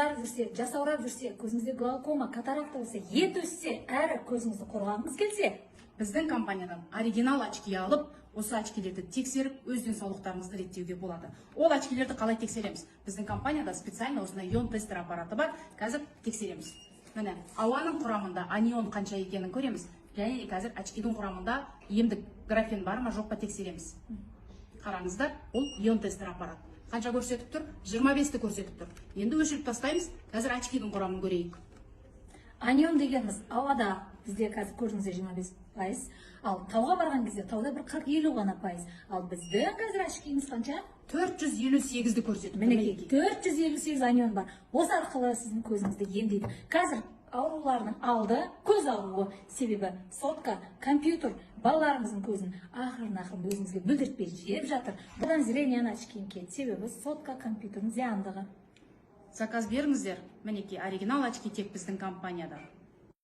қызарып жүрсе, жасаурап жүрсе, көзіңізде глаукома, катаракта болса, ет өссе, әрі көзіңізді қорғағыңыз келсе, біздің компаниядан оригинал очки алып, осы очкилерді тексеріп, өз денсаулықтарыңызды реттеуге болады. Ол очкилерді қалай тексереміз? Біздің компанияда специально осындай ион тестер аппараты бар, қазір тексереміз. Міне, ауаның құрамында анион қанша екенін көреміз. Және қазір очкидің құрамында емдік графен бар ма, жоқ па тексереміз. Қараңыздар, ол ион тестер аппарат. Қанша көрсетіп тұр? 25-ті көрсетіп тұр. Енді өшіріп тастаймыз, қазір очкидің құрамын көрейік. Анион дегеніміз ауада бізде қазір көрдіңіздер 25%, ал тауға барған кезде тауда бір 40-50 ғана пайыз. Ал біздің қазір очкиіміз қанша? 458-ді көрсетіп. Мінекей 458 анион бар. Осы арқылы сіздің көзіңізді емдейді. Қазір аурулардың алды көз ауруы, себебі сотка, компьютер балаларымыздың көзін ақырын өзімізге бүлдіртпей жеп жатыр. Бұдан зрениені очкиім келді, себебі сотка, компьютердің зияндығы. Заказ беріңіздер. Мінекей оригинал очки тек біздің компанияда.